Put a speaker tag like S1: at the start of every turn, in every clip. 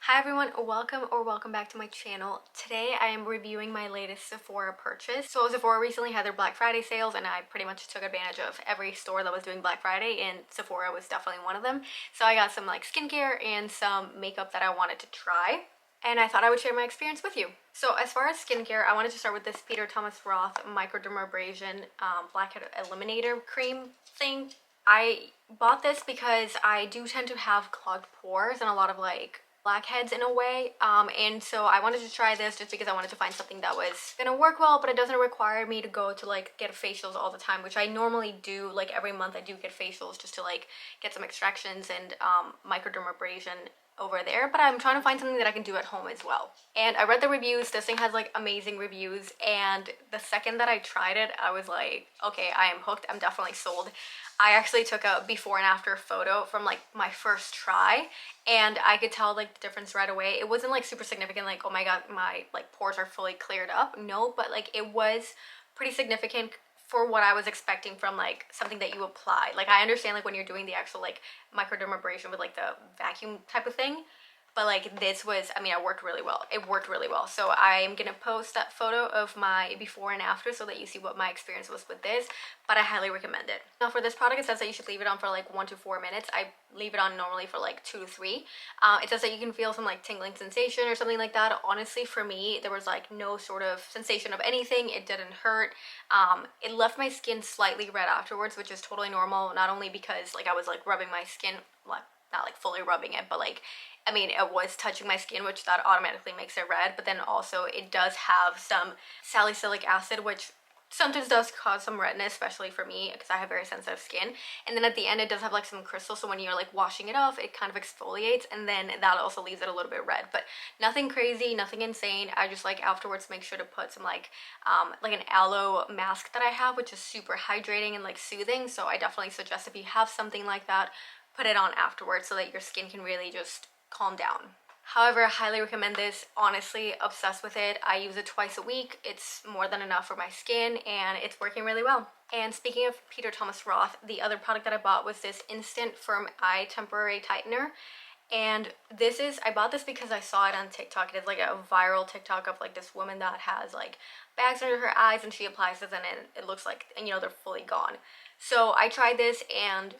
S1: Hi everyone, welcome back to my channel. Today I am reviewing my latest Sephora purchase. So Sephora recently had their Black Friday sales and I pretty much took advantage of every store that was doing Black Friday, and Sephora was definitely one of them. So I got some like skincare and some makeup that I wanted to try, and I thought I would share my experience with you. So as far as skincare, I wanted to start with this Peter Thomas Roth Microdermabrasion Blackhead Eliminator cream thing. I bought this because I do tend to have clogged pores and a lot of like blackheads in a way, and so I wanted to try this just because I wanted to find something that was gonna work well, but it doesn't require me to go to like get facials all the time, which I normally do. Like every month I do get facials just to like get some extractions and microdermabrasion over there, but I'm trying to find something that I can do at home as well. And I read the reviews. This thing has like amazing reviews, and the second that I tried it I was like, okay, I am hooked. I'm definitely sold. I actually took a before and after photo from like my first try, and I could tell like the difference right away. It wasn't like super significant, like oh my god my like pores are fully cleared up, no, but like it was pretty significant for what I was expecting from like something that you apply. Like I understand like when you're doing the actual like microdermabrasion with like the vacuum type of thing, but like this was, I mean, it worked really well. It worked really well. So I'm gonna post that photo of my before and after so that you see what my experience was with this, but I highly recommend it. Now for this product, it says that you should leave it on for like 1 to 4 minutes. I leave it on normally for like 2 to 3. It says that you can feel some like tingling sensation or something like that. Honestly, for me, there was like no sort of sensation of anything. It didn't hurt. It left my skin slightly red afterwards, which is totally normal. Not only because like I was like rubbing my skin, like not like fully rubbing it, but like, I mean, it was touching my skin, which that automatically makes it red, but then also it does have some salicylic acid, which sometimes does cause some redness, especially for me because I have very sensitive skin. And then at the end it does have like some crystals, so when you're like washing it off, it kind of exfoliates, and then that also leaves it a little bit red, but nothing crazy, nothing insane. I just like afterwards make sure to put some like an aloe mask that I have, which is super hydrating and like soothing. So I definitely suggest if you have something like that, put it on afterwards so that your skin can really just calm down. However, I highly recommend this. Honestly, obsessed with it. I use it twice a week. It's more than enough for my skin and it's working really well. And speaking of Peter Thomas Roth, the other product that I bought was this Instant Firm Eye Temporary Tightener. And this is, I bought this because I saw it on TikTok. It is like a viral TikTok of like this woman that has like bags under her eyes and she applies this and it looks like, and you know, they're fully gone. So I tried this and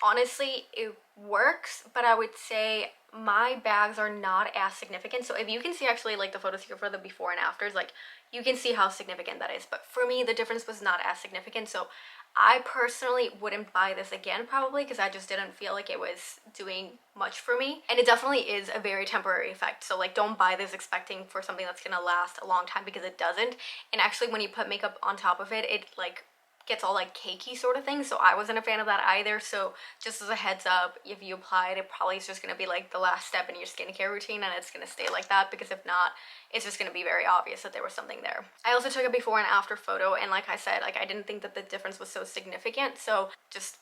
S1: honestly it works, but I would say my bags are not as significant. So if you can see actually like the photos here for the before and afters, like you can see how significant that is, but for me the difference was not as significant. So I personally wouldn't buy this again probably because I just didn't feel like it was doing much for me, and it definitely is a very temporary effect. So like don't buy this expecting for something that's gonna last a long time, because it doesn't. And actually when you put makeup on top of it, it like gets all like cakey sort of thing, so I wasn't a fan of that either. So just as a heads up, if you apply it, it probably is just going to be like the last step in your skincare routine, and it's going to stay like that, because if not, it's just going to be very obvious that there was something there. I also took a before and after photo, and like I said, like I didn't think that the difference was so significant. So just,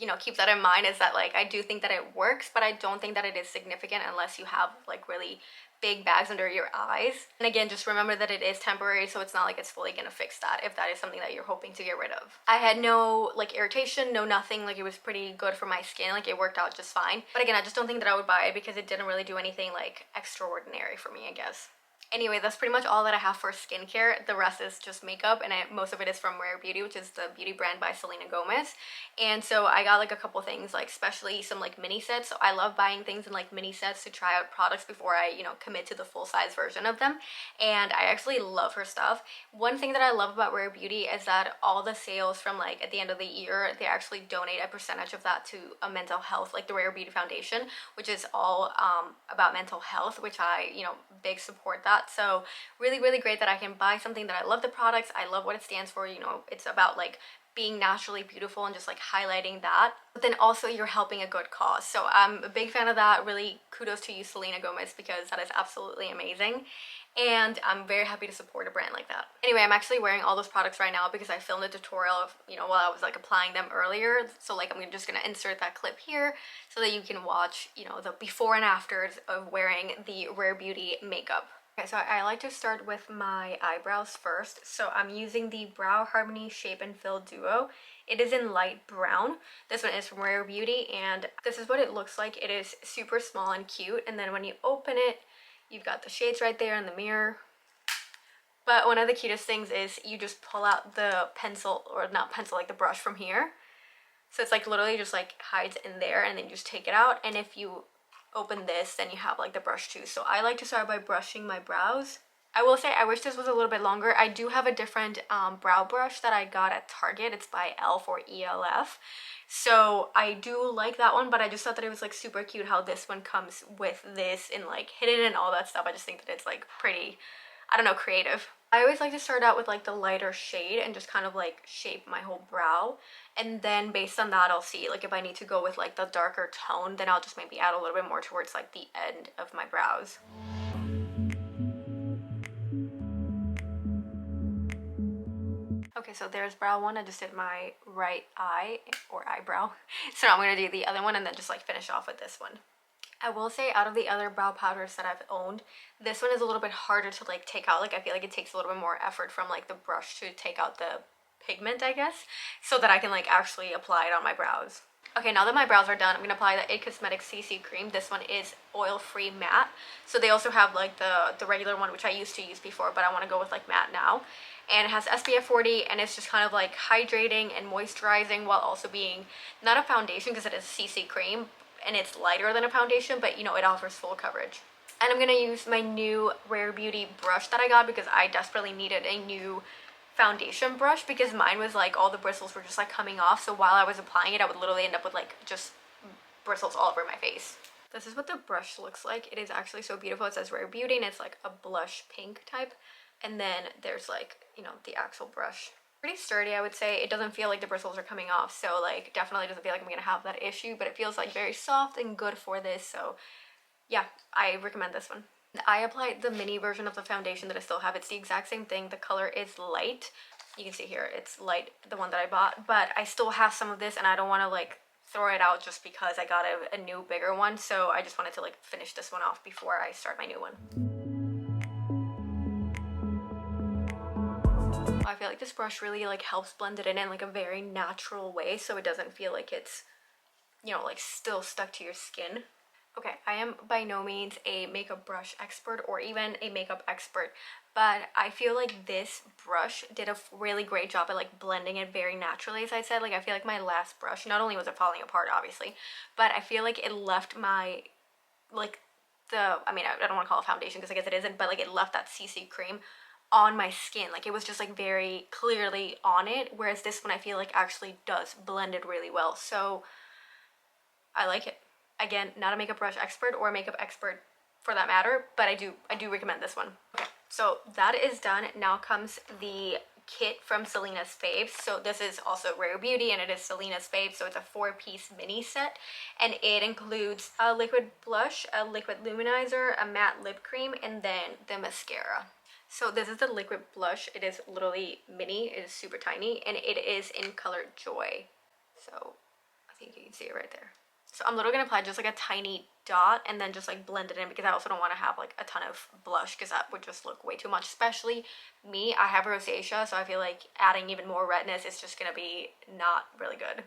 S1: you know, keep that in mind, is that like I do think that it works, but I don't think that it is significant unless you have like really big bags under your eyes. And again, just remember that it is temporary, so it's not like it's fully gonna fix that if that is something that you're hoping to get rid of. I had no like irritation, no nothing. Like it was pretty good for my skin, like it worked out just fine. But again, I just don't think that I would buy it because it didn't really do anything like extraordinary for me, I guess. Anyway, that's pretty much all that I have for skincare. The rest is just makeup, and most of it is from Rare Beauty, which is the beauty brand by Selena Gomez. And so I got like a couple things, like especially some like mini sets. So I love buying things in like mini sets to try out products before I, you know, commit to the full size version of them. And I actually love her stuff. One thing that I love about Rare Beauty is that all the sales from like at the end of the year, they actually donate a percentage of that to a mental health, like the Rare Beauty Foundation, which is all about mental health, which I, you know, big support that. So really, really great that I can buy something that I love the products, I love what it stands for. You know, it's about like being naturally beautiful and just like highlighting that, but then also you're helping a good cause. So I'm a big fan of that. Really kudos to you, Selena Gomez, because that is absolutely amazing, and I'm very happy to support a brand like that. Anyway, I'm actually wearing all those products right now because I filmed a tutorial of, you know, while I was like applying them earlier. So like I'm just gonna insert that clip here so that you can watch, you know, the before and afters of wearing the Rare Beauty makeup. Okay, so I like to start with my eyebrows first. So I'm using the Brow Harmony Shape and Fill Duo. It is in light brown. This one is from Rare Beauty, and this is what it looks like. It is super small and cute, and then when you open it, you've got the shades right there in the mirror. But one of the cutest things is you just pull out the pencil, or not pencil, like the brush from here. So it's like literally just like hides in there, and then you just take it out. And if you open this, then you have like the brush too. So I like to start by brushing my brows. I will say I wish this was a little bit longer. I do have a different brow brush that I got at Target. It's by ELF or ELF. So I do like that one, but I just thought that it was like super cute how this one comes with this and like hidden and all that stuff. I just think that it's like pretty, I don't know, creative. I always like to start out with like the lighter shade and just kind of like shape my whole brow, and then based on that I'll see like if I need to go with like the darker tone, then I'll just maybe add a little bit more towards like the end of my brows. Okay, so there's brow one. I just did my right eye or eyebrow. So now I'm gonna do the other one and then just like finish off with this one. I will say out of the other brow powders that I've owned, this one is a little bit harder to like take out. Like I feel like it takes a little bit more effort from like the brush to take out the pigment, I guess, so that I can like actually apply it on my brows. Okay, now that my brows are done, I'm gonna apply the IT Cosmetics CC cream. This one is oil-free matte. So they also have like the regular one, which I used to use before, but I want to go with like matte now. And it has SPF 40, and it's just kind of like hydrating and moisturizing while also being not a foundation because it is CC cream and it's lighter than a foundation, but you know, it offers full coverage. And I'm gonna use my new Rare Beauty brush that I got because I desperately needed a new foundation brush because mine was like all the bristles were just like coming off. So while I was applying it, I would literally end up with like just bristles all over my face. This is what the brush looks like. It is actually so beautiful. It says Rare Beauty and it's like a blush pink type. And then there's like, you know, the actual brush. Pretty sturdy, I would say. It doesn't feel like the bristles are coming off, so like definitely doesn't feel like I'm gonna have that issue, but it feels like very soft and good for this. So yeah, I recommend this one. I applied the mini version of the foundation that I still have. It's the exact same thing. The color is light. You can see here it's light, the one that I bought, but I still have some of this and I don't want to like throw it out just because I got a new bigger one. So I just wanted to like finish this one off before I start my new one. I feel like this brush really like helps blend it in like a very natural way, so it doesn't feel like it's, you know, like still stuck to your skin. Okay, I am by no means a makeup brush expert or even a makeup expert, but I feel like this brush did a really great job at like blending it very naturally, as I said. Like I feel like my last brush, not only was it falling apart obviously, but I feel like it left my, like I mean, I don't want to call it foundation because I guess it isn't, but like it left that CC cream on my skin. Like it was just like very clearly on it, whereas this one I feel like actually does blend it really well. So I like it. Again, not a makeup brush expert or a makeup expert for that matter, but I do recommend this one. Okay, so that is done. Now comes the kit from Selena's Faves. So this is also Rare Beauty and it is Selena's Faves, so it's a 4-piece mini set, and it includes a liquid blush, a liquid luminizer, a matte lip cream, and then the mascara. So this is the liquid blush. It is literally mini. It is super tiny, and it is in color Joy. So I think you can see it right there. So I'm literally gonna apply just like a tiny dot and then just like blend it in because I also don't want to have like a ton of blush because that would just look way too much. Especially me, I have rosacea, so I feel like adding even more redness is just gonna be not really good.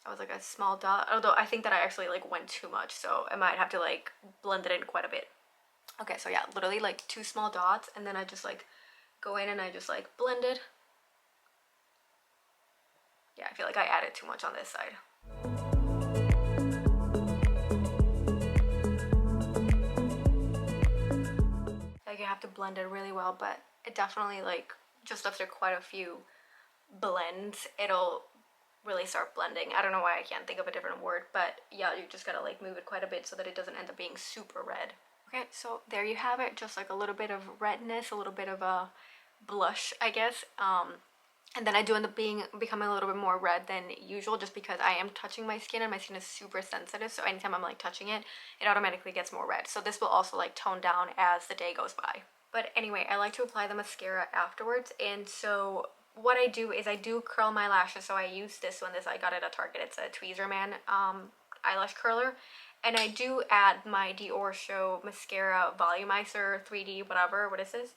S1: That was like a small dot, although I think that I actually like went too much, so I might have to like blend it in quite a bit. Okay, so yeah, literally like 2 small dots, and then I just like go in and I just like blend it. Yeah, I feel like I added too much on this side. Like you have to blend it really well, but it definitely like just after quite a few blends, it'll really start blending. I don't know why I can't think of a different word, but yeah, you just gotta like move it quite a bit so that it doesn't end up being super red. Okay, so there you have it, just like a little bit of redness, a little bit of a blush, I guess. And then I do end up becoming a little bit more red than usual just because I am touching my skin and my skin is super sensitive, so anytime I'm like touching it, it automatically gets more red. So this will also like tone down as the day goes by. But anyway, I like to apply the mascara afterwards, and so what I do is I do curl my lashes. So I use this one, I got it at Target. It's a Tweezerman eyelash curler. And I do add my Dior Show Mascara Volumizer 3D, whatever, what is this?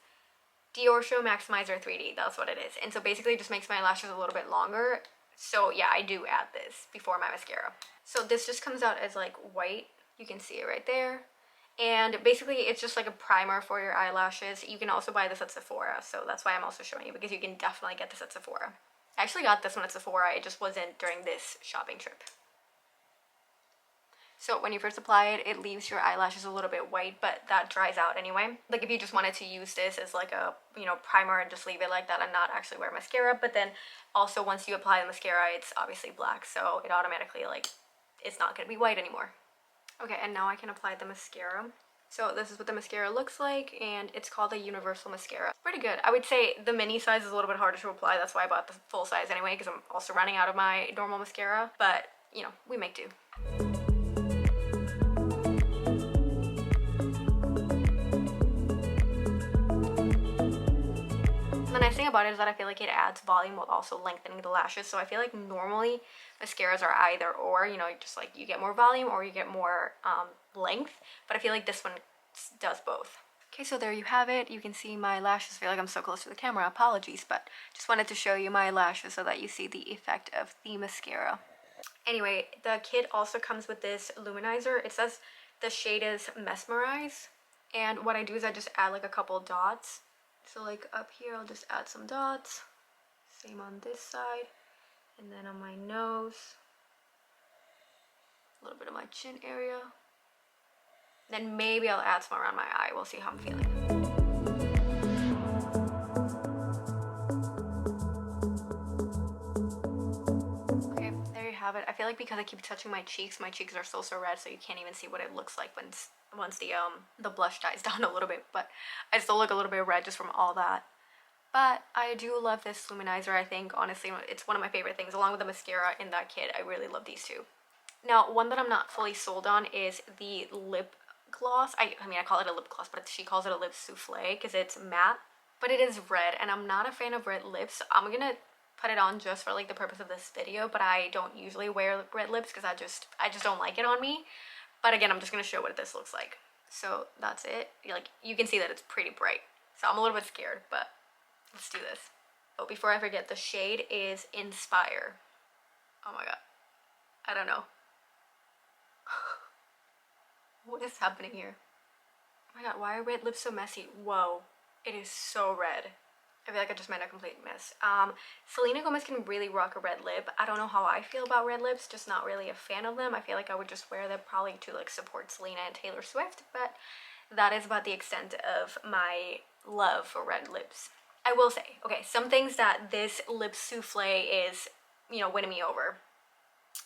S1: Dior Show Maximizer 3D, that's what it is. And so basically it just makes my lashes a little bit longer. So yeah, I do add this before my mascara. So this just comes out as like white. You can see it right there. And basically it's just like a primer for your eyelashes. You can also buy this at Sephora, so that's why I'm also showing you, because you can definitely get this at Sephora. I actually got this one at Sephora, it just wasn't during this shopping trip. So when you first apply it, it leaves your eyelashes a little bit white, but that dries out anyway. Like if you just wanted to use this as like a, you know, primer and just leave it like that and not actually wear mascara, but then also once you apply the mascara, it's obviously black, so it automatically, like, it's not gonna be white anymore. Okay, and now I can apply the mascara. So this is what the mascara looks like, and it's called a universal mascara. Pretty good. I would say the mini size is a little bit harder to apply. That's why I bought the full size anyway, because I'm also running out of my normal mascara. But, you know, we make do. The nice thing about it is that I feel like it adds volume while also lengthening the lashes. So I feel like normally mascaras are either or, you know, just like you get more volume or you get more length, but I feel like this one does both. Okay, so there you have it. You can see my lashes. I feel like I'm so close to the camera, apologies, but just wanted to show you my lashes so that you see the effect of the mascara. Anyway, the kit also comes with this luminizer. It says the shade is Mesmerize, and what I do is I just add like a couple dots. So like up here, I'll just add some dots. Same on this side. And then on my nose. A little bit of my chin area. Then maybe I'll add some around my eye. We'll see how I'm feeling. Okay, there you have it. I feel like because I keep touching my cheeks are still so red, so you can't even see what it looks like once the blush dies down a little bit, but I still look a little bit red just from all that. But I do love this luminizer. I think honestly it's one of my favorite things, along with the mascara in that kit. I really love these two. Now, one that I'm not fully sold on is the lip gloss. I mean, I call it a lip gloss, but she calls it a lip souffle because it's matte, but it is red, and I'm not a fan of red lips. I'm gonna put it on just for like the purpose of this video, but I don't usually wear red lips because I just don't like it on me. But again, I'm just going to show what this looks like. So that's it. Like, you can see that it's pretty bright. So I'm a little bit scared, but let's do this. Oh, before I forget, the shade is Inspire. Oh my god. I don't know. What is happening here? Oh my god, why are red lips so messy? Whoa. It is so red. I feel like I just made a complete mess. Selena Gomez can really rock a red lip. I don't know how I feel about red lips, just not really a fan of them. I feel like I would just wear them probably to like support Selena and Taylor Swift, but that is about the extent of my love for red lips. I will say, okay, some things that this lip souffle is, you know, winning me over.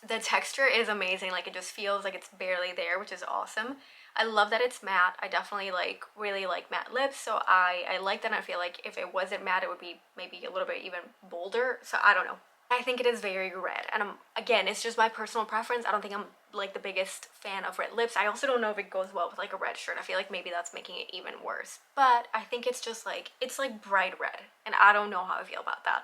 S1: The texture is amazing. Like, it just feels like it's barely there, which is awesome. I love that it's matte. I definitely really like matte lips, so I like that. I feel like if it wasn't matte, it would be maybe a little bit even bolder, so I don't know. I think it is very red, and again, it's just my personal preference. I don't think I'm like the biggest fan of red lips. I also don't know if it goes well with like a red shirt. I feel like maybe that's making it even worse, but I think it's just like, it's like bright red, and I don't know how I feel about that.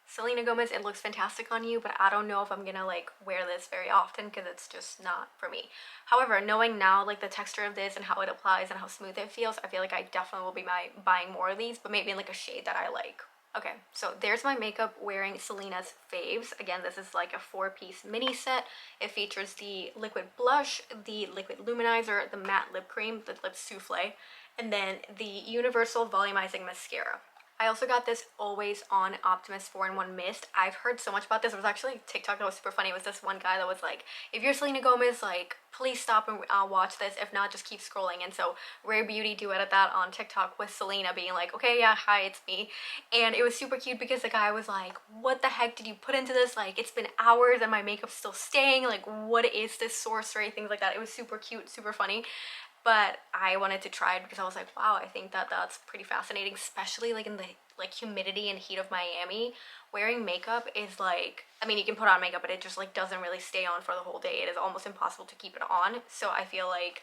S1: Selena Gomez, it looks fantastic on you, but I don't know if I'm gonna like wear this very often because it's just not for me. However, knowing now like the texture of this and how it applies and how smooth it feels, I feel like I definitely will be buying more of these, but maybe in like a shade that I like. Okay, so there's my makeup wearing Selena's faves. Again, this is like a 4-piece mini set. It features the liquid blush, the liquid luminizer, the matte lip cream, the lip souffle, and then the universal volumizing mascara. I also got this Always On Optimus 4-in-1 Mist. I've heard so much about this. It was actually TikTok that was super funny. It was this one guy that was like, if you're Selena Gomez, like, please stop and watch this. If not, just keep scrolling. And so Rare Beauty duetted that on TikTok with Selena being like, okay, yeah, hi, it's me. And it was super cute because the guy was like, what the heck did you put into this? Like, it's been hours and my makeup's still staying. Like, what is this sorcery? Things like that. It was super cute, super funny. But I wanted to try it because I was like, wow, I think that that's pretty fascinating, especially like in the like humidity and heat of Miami. Wearing makeup is like, I mean, you can put on makeup, but it just like doesn't really stay on for the whole day. It is almost impossible to keep it on. So I feel like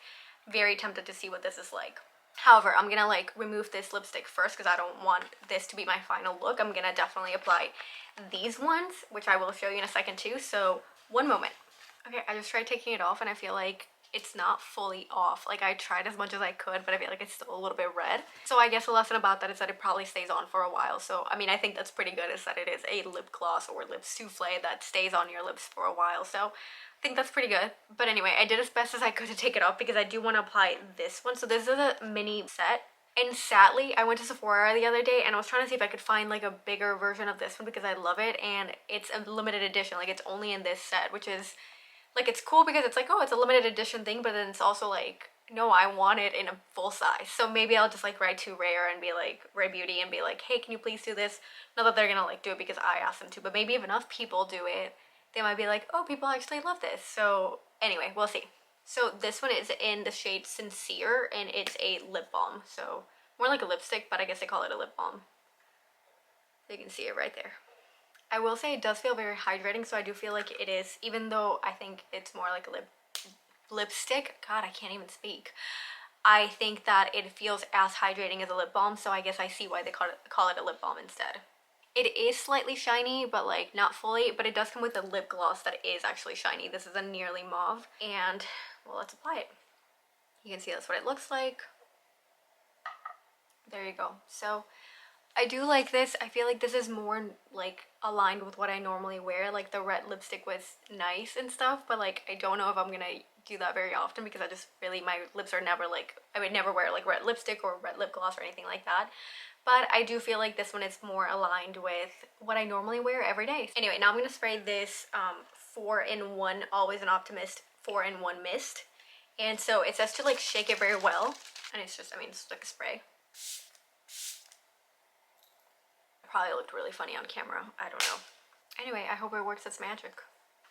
S1: very tempted to see what this is like. However, I'm gonna like remove this lipstick first because I don't want this to be my final look. I'm gonna definitely apply these ones, which I will show you in a second too. So one moment. Okay, I just tried taking it off and I feel like it's not fully off. Like, I tried as much as I could, but I feel like it's still a little bit red. So I guess the lesson about that is that it probably stays on for a while. So I mean, I think that's pretty good, is that it is a lip gloss or lip souffle that stays on your lips for a while. So I think that's pretty good. But anyway, I did as best as I could to take it off because I do want to apply this one. So this is a mini set. And sadly, I went to Sephora the other day and I was trying to see if I could find like a bigger version of this one because I love it, and it's a limited edition. Like, it's only in this set, which is like, it's cool because it's like, oh, it's a limited edition thing, but then it's also like, no, I want it in a full size. So maybe I'll just like write to Rare and be like, Rare Beauty, and be like, hey, can you please do this? Not that they're gonna like do it because I asked them to, but maybe if enough people do it, they might be like, oh, people actually love this. So anyway, we'll see. So this one is in the shade Sincere, and it's a lip balm. So more like a lipstick, but I guess they call it a lip balm. You can see it right there. I will say it does feel very hydrating, so I do feel like it is, even though I think it's more like a lipstick. God, I can't even speak. I think that it feels as hydrating as a lip balm, so I guess I see why they call it a lip balm instead. It is slightly shiny, but like not fully, but it does come with a lip gloss that is actually shiny. This is a nearly mauve, and well, let's apply it. You can see that's what it looks like. There you go. So I do like this. I feel like this is more like aligned with what I normally wear. Like, the red lipstick was nice and stuff, but like I don't know if I'm gonna do that very often because I just really, my lips are never like, I would never wear like red lipstick or red lip gloss or anything like that. But I do feel like this one is more aligned with what I normally wear every day. Anyway, now I'm gonna spray this 4-in-1 Always an Optimist 4-in-1 mist. And so it says to like shake it very well, and it's just, I mean, it's like a spray. Probably looked really funny on camera. I don't know. Anyway, I hope it works its magic.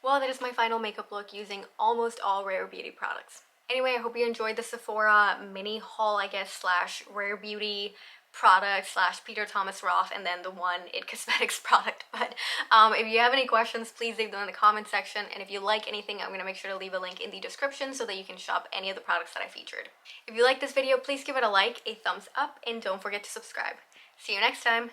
S1: Well, that is my final makeup look using almost all Rare Beauty products. Anyway, I hope you enjoyed the Sephora mini haul, I guess, slash Rare Beauty product slash Peter Thomas Roth, and then the one It Cosmetics product. But if you have any questions, please leave them in the comment section, and if you like anything, I'm going to make sure to leave a link in the description so that you can shop any of the products that I featured. If you like this video, please give it a like, a thumbs up, and don't forget to subscribe. See you next time!